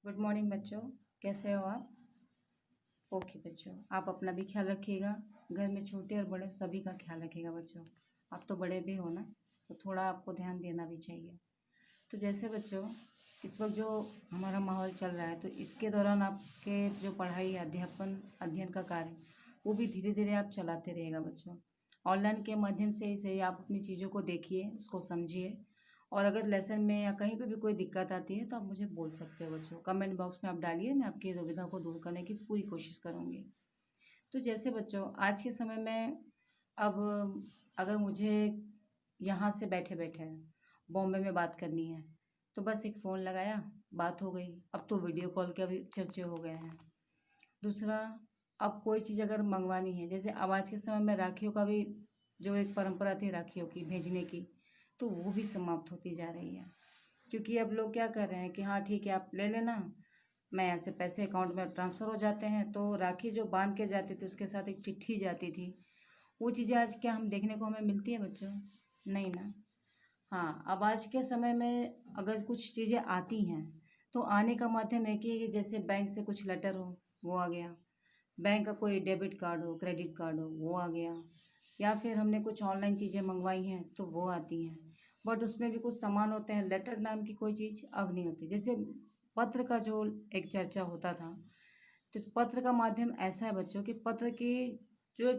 Good morning बच्चों। कैसे हो आप? ओके बच्चों, आप अपना भी ख्याल रखिएगा। घर में छोटे और बड़े सभी का ख्याल रखिएगा बच्चों। आप तो बड़े भी हो ना, तो थोड़ा आपको ध्यान देना भी चाहिए। तो जैसे बच्चों, इस वक्त जो हमारा माहौल चल रहा है, तो इसके दौरान आपके जो पढ़ाई अध्ययन का कार्य, वो भी धीरे धीरे आप चलाते रहिएगा बच्चों। ऑनलाइन के माध्यम से ही सही आप अपनी चीज़ों को देखिए, उसको समझिए। और अगर लेसन में या कहीं पे भी कोई दिक्कत आती है तो आप मुझे बोल सकते हो बच्चों। कमेंट बॉक्स में आप डालिए, मैं आपकी दुविधा को दूर करने की पूरी कोशिश करूँगी। तो जैसे बच्चों, आज के समय में अब अगर मुझे यहाँ से बैठे बैठे बॉम्बे में बात करनी है, तो बस एक फ़ोन लगाया, बात हो गई। अब तो वीडियो कॉल के भी चर्चे हो गए हैं। दूसरा, अब कोई चीज़ अगर मंगवानी है, जैसे अब आज के समय में राखियों का भी जो एक परंपरा थी राखियों की भेजने की, तो वो भी समाप्त होती जा रही है। क्योंकि अब लोग क्या कर रहे हैं कि हाँ ठीक है, आप ले लेना, मैं ऐसे पैसे अकाउंट में ट्रांसफ़र हो जाते हैं। तो राखी जो बांध के जाती थी, उसके साथ एक चिट्ठी जाती थी। वो चीज़ें आज क्या हम देखने को हमें मिलती है बच्चों? नहीं ना। हाँ, अब आज के समय में अगर कुछ चीज़ें आती हैं, तो आने का माध्यम एक ही है कि जैसे बैंक से कुछ लेटर हो, वो आ गया। बैंक का कोई डेबिट कार्ड हो, क्रेडिट कार्ड हो, वो आ गया। या फिर हमने कुछ ऑनलाइन चीज़ें मंगवाई हैं तो वो आती हैं। बट उसमें भी कुछ सामान होते हैं, लेटर नाम की कोई चीज़ अब नहीं होती। जैसे पत्र का जो एक चर्चा होता था, तो पत्र का माध्यम ऐसा है बच्चों कि पत्र की जो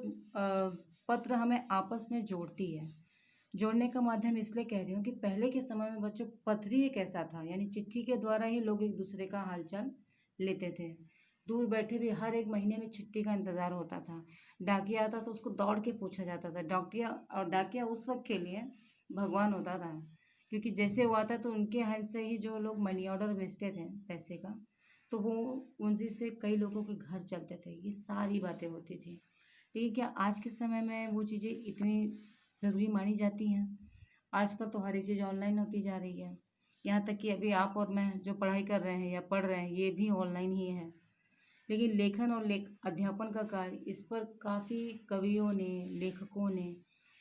पत्र हमें आपस में जोड़ती है। जोड़ने का माध्यम इसलिए कह रही हूँ कि पहले के समय में बच्चों पत्र ही एक ऐसा था, यानी चिट्ठी के द्वारा ही लोग एक दूसरे का हालचाल लेते थे। दूर बैठे भी हर एक महीने में चिट्ठी का इंतज़ार होता था। डाकिया आता तो उसको दौड़ के पूछा जाता था। डाकिया उस वक्त के लिए भगवान होता था, क्योंकि जैसे वो आता तो उनके हाथ से ही जो लोग मनी ऑर्डर भेजते थे पैसे का, तो वो उनसे से कई लोगों के घर चलते थे। ये सारी बातें होती थी। लेकिन क्या आज के समय में वो चीज़ें इतनी ज़रूरी मानी जाती हैं? आजकल तो हर एक चीज़ ऑनलाइन होती जा रही है। यहाँ तक कि अभी आप और मैं जो पढ़ाई कर रहे हैं या पढ़ रहे हैं, ये भी ऑनलाइन ही है। लेकिन लेखन और अध्यापन का कार्य, इस पर काफ़ी कवियों ने, लेखकों ने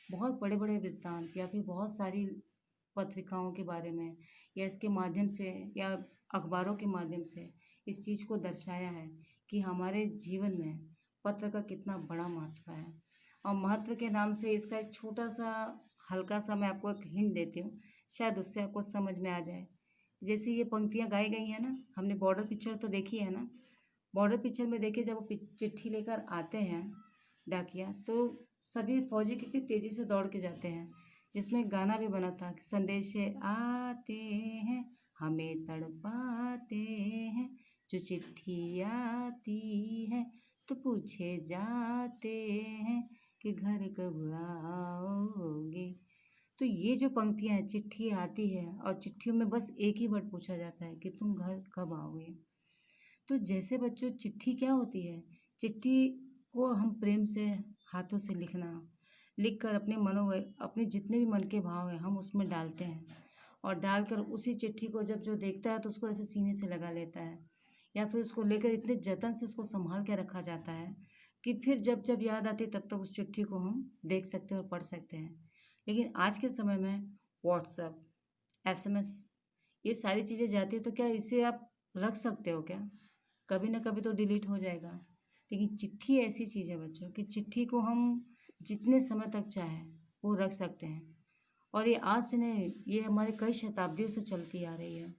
बहुत बड़े बड़े वृत्तांत या फिर बहुत सारी पत्रिकाओं के बारे में या इसके माध्यम से या अखबारों के माध्यम से इस चीज़ को दर्शाया है कि हमारे जीवन में पत्र का कितना बड़ा महत्व है। और महत्व के नाम से इसका एक छोटा सा हल्का सा मैं आपको एक हिंट देती हूँ, शायद उससे आपको समझ में आ जाए। जैसे ये पंक्तियाँ गाई गई हैं ना, हमने बॉर्डर पिक्चर तो देखी है ना। बॉर्डर पिक्चर में देखिए, जब वो चिट्ठी लेकर आते हैं डाकिया, तो सभी फौजी कितनी तेजी से दौड़ के जाते हैं। जिसमें एक गाना भी बना था कि संदेशे आते हैं, हमें तड़पाते हैं, जो चिट्ठी आती है तो पूछे जाते हैं कि घर कब आओगे। तो ये जो पंक्तियां हैं, चिट्ठी आती है और चिट्ठियों में बस एक ही वर्ड पूछा जाता है कि तुम घर कब आओगे। तो जैसे बच्चों, चिट्ठी क्या होती है? चिट्ठी को हम प्रेम से हाथों से लिखना, लिख कर अपने जितने भी मन के भाव हैं हम उसमें डालते हैं। और डालकर उसी चिट्ठी को जब जो देखता है तो उसको ऐसे सीने से लगा लेता है, या फिर उसको लेकर इतने जतन से उसको संभाल के रखा जाता है कि फिर जब जब याद आती तब तक उस चिट्ठी को हम देख सकते हैं और पढ़ सकते हैं। लेकिन आज के समय में व्हाट्सएप, एसएमएस, ये सारी चीज़ें जाती है, तो क्या इसे आप रख सकते हो क्या? कभी ना कभी तो डिलीट हो जाएगा। लेकिन चिट्ठी ऐसी चीज़ है बच्चों कि चिट्ठी को हम जितने समय तक चाहें वो रख सकते हैं। और ये आज से नहीं, ये हमारे कई शताब्दियों से चलती आ रही है।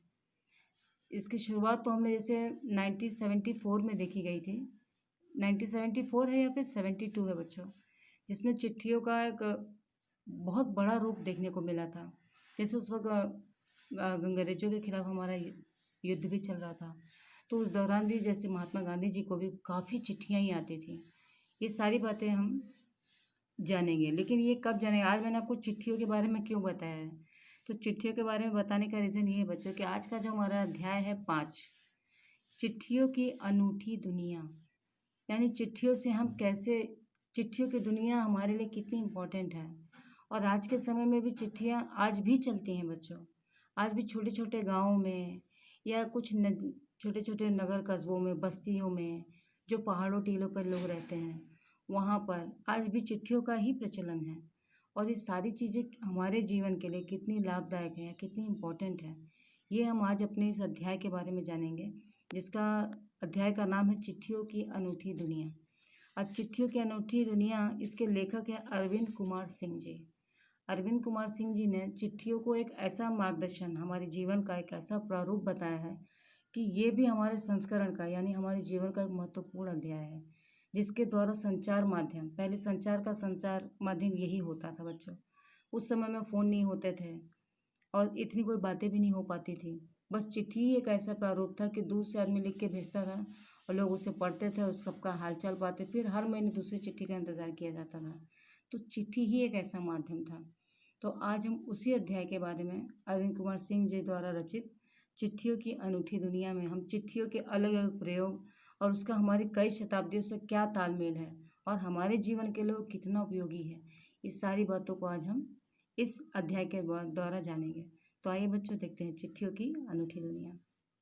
इसकी शुरुआत तो हमने जैसे 1974 में देखी गई थी। 1974 है या फिर 72 है बच्चों, जिसमें चिट्ठियों का एक बहुत बड़ा रूप देखने को मिला था। जैसे उस वक्त अंग्रेजों के खिलाफ हमारा युद्ध भी चल रहा था, तो उस दौरान भी जैसे महात्मा गांधी जी को भी काफ़ी चिट्ठियाँ ही आती थी। ये सारी बातें हम जानेंगे। लेकिन ये कब जानेंगे? आज मैंने आपको चिट्ठियों के बारे में क्यों बताया है? तो चिट्ठियों के बारे में बताने का रीज़न ये है बच्चों कि आज का जो हमारा अध्याय है 5, चिट्ठियों की अनूठी दुनिया। यानी चिट्ठियों से हम कैसे, चिट्ठियों की दुनिया हमारे लिए कितनी इम्पोर्टेंट है। और आज के समय में भी चिट्ठियाँ आज भी चलती हैं बच्चों। आज भी छोटे छोटे गाँव में या कुछ छोटे छोटे नगर कस्बों में, बस्तियों में, जो पहाड़ों टीलों पर लोग रहते हैं, वहाँ पर आज भी चिट्ठियों का ही प्रचलन है। और ये सारी चीज़ें हमारे जीवन के लिए कितनी लाभदायक है, कितनी इम्पोर्टेंट है, ये हम आज अपने इस अध्याय के बारे में जानेंगे। जिसका अध्याय का नाम है चिट्ठियों की अनूठी दुनिया। अब चिट्ठियों की अनूठी दुनिया, इसके लेखक हैं अरविंद कुमार सिंह जी। अरविंद कुमार सिंह जी ने चिट्ठियों को एक ऐसा मार्गदर्शन, हमारे जीवन का एक ऐसा प्रारूप बताया है कि ये भी हमारे संस्करण का यानी हमारे जीवन का एक महत्वपूर्ण अध्याय है, जिसके द्वारा संचार माध्यम, पहले संचार माध्यम यही होता था बच्चों। उस समय में फ़ोन नहीं होते थे और इतनी कोई बातें भी नहीं हो पाती थी। बस चिट्ठी ही एक ऐसा प्रारूप था कि दूर से आदमी लिख के भेजता था और लोग उसे पढ़ते थे और सबका हालचाल पाते, फिर हर महीने दूसरी चिट्ठी का इंतज़ार किया जाता था। तो चिट्ठी ही एक ऐसा माध्यम था। तो आज हम उसी अध्याय के बारे में अरविंद कुमार सिंह जी द्वारा रचित चिट्ठियों की अनूठी दुनिया में हम चिट्ठियों के अलग अलग प्रयोग और उसका हमारी कई शताब्दियों से क्या तालमेल है और हमारे जीवन के लिए वो कितना उपयोगी है, इस सारी बातों को आज हम इस अध्याय के द्वारा जानेंगे। तो आइए बच्चों, देखते हैं चिट्ठियों की अनूठी दुनिया।